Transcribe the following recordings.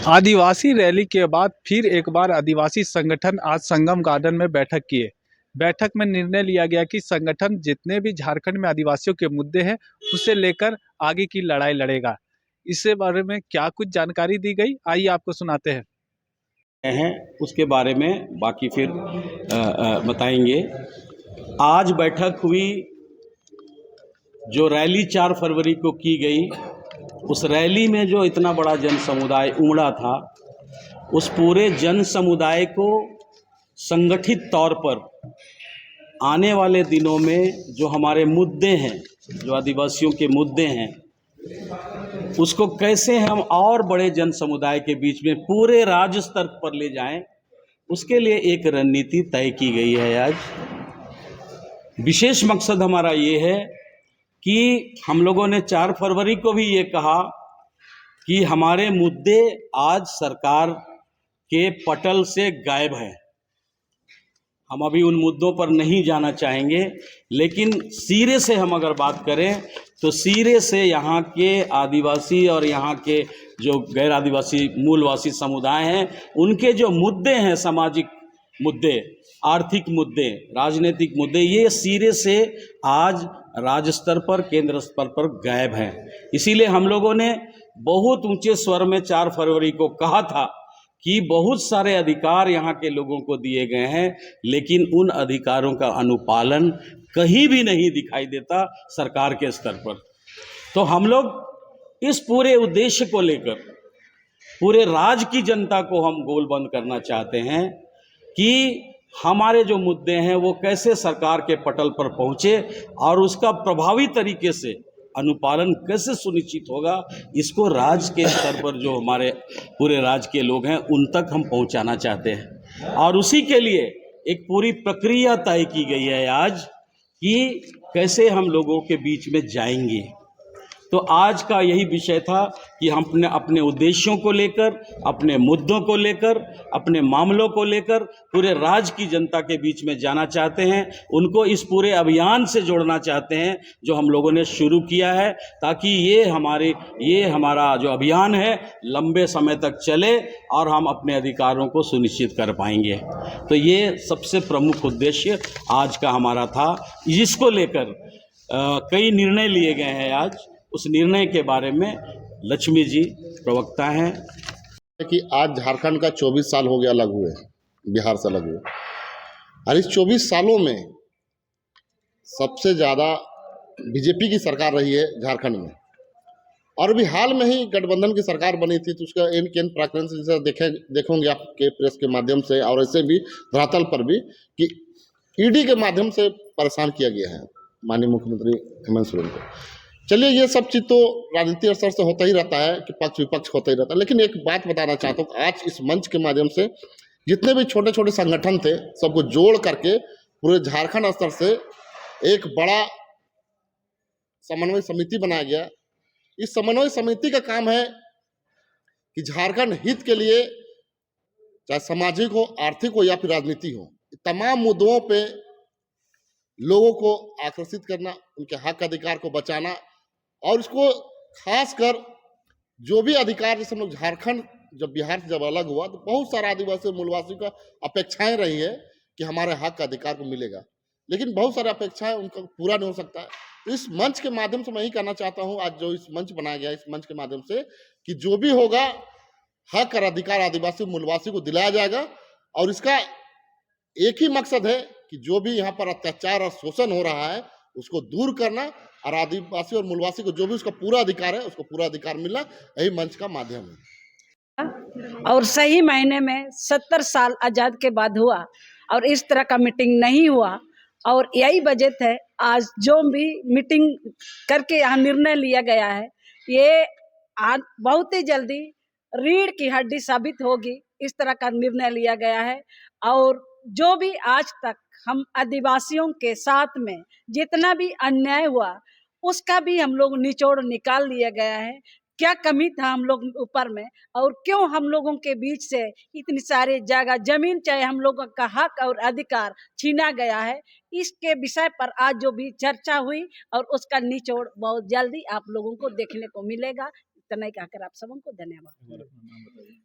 आदिवासी rally के बाद फिर एक बार आदिवासी संगठन आज संगम गार्डन में बैठक किए। बैठक में निर्णय लिया गया कि संगठन जितने भी झारखंड में आदिवासियों के मुद्दे हैं उसे लेकर आगे की लड़ाई लड़ेगा। इसके बारे में क्या कुछ जानकारी दी गई, आइए आपको सुनाते हैं उसके बारे में बाकी फिर बताएंगे। आज बैठक हुई, जो रैली 4 फरवरी को की गई, उस रैली में जो इतना बड़ा जन समुदाय उमड़ा था, उस पूरे जन समुदाय को संगठित तौर पर आने वाले दिनों में जो हमारे मुद्दे हैं, जो आदिवासियों के मुद्दे हैं, उसको कैसे हम और बड़े जन समुदाय के बीच में पूरे राज्य स्तर पर ले जाएं, उसके लिए एक रणनीति तय की गई है। आज विशेष मकसद हमारा ये है कि हम लोगों ने 4 फरवरी को भी ये कहा कि हमारे मुद्दे आज सरकार के पटल से गायब हैं। हम अभी उन मुद्दों पर नहीं जाना चाहेंगे, लेकिन सिरे से हम अगर बात करें तो सिरे से यहाँ के आदिवासी और यहाँ के जो गैर आदिवासी मूलवासी समुदाय हैं, उनके जो मुद्दे हैं, सामाजिक मुद्दे, आर्थिक मुद्दे, राजनीतिक मुद्दे, ये सिरे से आज राज्य स्तर पर, केंद्र स्तर पर गायब हैं। इसीलिए हम लोगों ने बहुत ऊंचे स्वर में 4 फरवरी को कहा था कि बहुत सारे अधिकार यहाँ के लोगों को दिए गए हैं, लेकिन उन अधिकारों का अनुपालन कहीं भी नहीं दिखाई देता सरकार के स्तर पर। तो हम लोग इस पूरे उद्देश्य को लेकर पूरे राज्य की जनता को हम गोलबंद करना चाहते हैं कि हमारे जो मुद्दे हैं वो कैसे सरकार के पटल पर पहुँचे और उसका प्रभावी तरीके से अनुपालन कैसे सुनिश्चित होगा, इसको राज्य के स्तर पर जो हमारे पूरे राज्य के लोग हैं उन तक हम पहुंचाना चाहते हैं। और उसी के लिए एक पूरी प्रक्रिया तय की गई है आज कि कैसे हम लोगों के बीच में जाएंगे। तो आज का यही विषय था कि हम अपने उद्देश्यों को लेकर, अपने मुद्दों को लेकर, अपने मामलों को लेकर पूरे राज्य की जनता के बीच में जाना चाहते हैं, उनको इस पूरे अभियान से जोड़ना चाहते हैं जो हम लोगों ने शुरू किया है, ताकि ये हमारा जो अभियान है लंबे समय तक चले और हम अपने अधिकारों को सुनिश्चित कर पाएंगे। तो ये सबसे प्रमुख उद्देश्य आज का हमारा था, जिसको लेकर कई निर्णय लिए गए हैं। आज उस निर्णय के बारे में लक्ष्मी जी प्रवक्ता हैं कि आज झारखंड का 24 साल हो गया अलग हुए, बिहार से अलग हुए, और इस 24 सालों में सबसे ज़्यादा बीजेपी की सरकार रही है झारखंड में। और अभी हाल में ही गठबंधन की सरकार बनी थी, तो उसका इन केन प्रकरण से देखोगे आपके प्रेस के माध्यम से और ऐसे भी धरातल पर भी कि ईडी के माध्यम से परेशान किया गया है माननीय मुख्यमंत्री हेमंत सोरेन को। चलिए, ये सब चीज़ तो राजनीतिक स्तर से होता ही रहता है कि पक्ष विपक्ष होता ही रहता है, लेकिन एक बात बताना चाहता हूँ, आज इस मंच के माध्यम से जितने भी छोटे छोटे संगठन थे सबको जोड़ करके पूरे झारखंड स्तर से एक बड़ा समन्वय समिति बनाया गया। इस समन्वय समिति का काम है कि झारखंड हित के लिए, चाहे सामाजिक हो, आर्थिक हो या फिर राजनीति हो, तमाम मुद्दों पे लोगों को आकर्षित करना, उनके हक अधिकार को बचाना, और इसको खासकर जो भी अधिकार, जैसे हम लोग झारखंड जब बिहार से जब अलग हुआ तो बहुत सारा आदिवासी मूलवासी का अपेक्षाएं रही है कि हमारे हक अधिकार को मिलेगा, लेकिन बहुत सारी अपेक्षाएं उनका पूरा नहीं हो सकता है। तो इस मंच के माध्यम से मैं ही कहना चाहता हूं, आज जो इस मंच बनाया गया, इस मंच के माध्यम से कि जो भी होगा हक और अधिकार आदिवासी मूलवासी को दिलाया जाएगा। और इसका एक ही मकसद है कि जो भी यहाँ पर अत्याचार और शोषण हो रहा है उसको दूर करना, और आदिवासी और मूलवासी को जो भी उसका पूरा अधिकार है उसको पूरा अधिकार मिलना, यही मंच का माध्यम है। और सही मायने में 70 साल आज़ाद के बाद हुआ और इस तरह का मीटिंग नहीं हुआ, और यही वजह है आज जो भी मीटिंग करके यहाँ निर्णय लिया गया है, ये बहुत ही जल्दी रीढ़ की हड्डी साबित होगी। इस तरह का निर्णय लिया गया है, और जो भी आज तक हम आदिवासियों के साथ में जितना भी अन्याय हुआ उसका भी हम लोग निचोड़ निकाल लिया गया है। क्या कमी था हम लोग ऊपर में, और क्यों हम लोगों के बीच से इतनी सारी जगह जमीन, चाहे हम लोगों का हक और अधिकार छीना गया है, इसके विषय पर आज जो भी चर्चा हुई और उसका निचोड़ बहुत जल्दी आप लोगों को देखने को मिलेगा। इतना ही कहकर आप सबको धन्यवाद।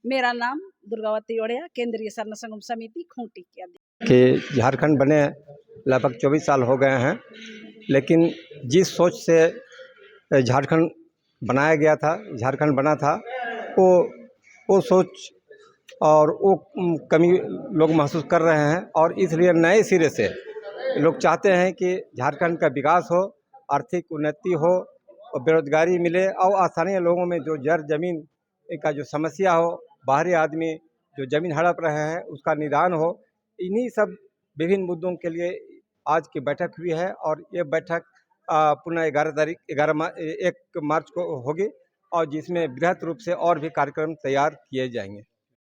मेरा नाम दुर्गावती ओढ़िया, केंद्रीय स्वर्ण संगम समिति खूंटी की अध्यक्ष। कि झारखंड बने लगभग 24 साल हो गए हैं, लेकिन जिस सोच से झारखंड बनाया गया था, झारखंड बना था, वो सोच और वो कमी लोग महसूस कर रहे हैं। और इसलिए नए सिरे से लोग चाहते हैं कि झारखंड का विकास हो, आर्थिक उन्नति हो और बेरोजगारी मिले और स्थानीय लोगों में जो ज़मीन का जो समस्या हो, बाहरी आदमी जो ज़मीन हड़प रहे हैं उसका निदान हो। इन्हीं सब विभिन्न मुद्दों के लिए आज की बैठक हुई है और ये बैठक पुनः 1 मार्च को होगी और जिसमें बृहद रूप से और भी कार्यक्रम तैयार किए जाएंगे।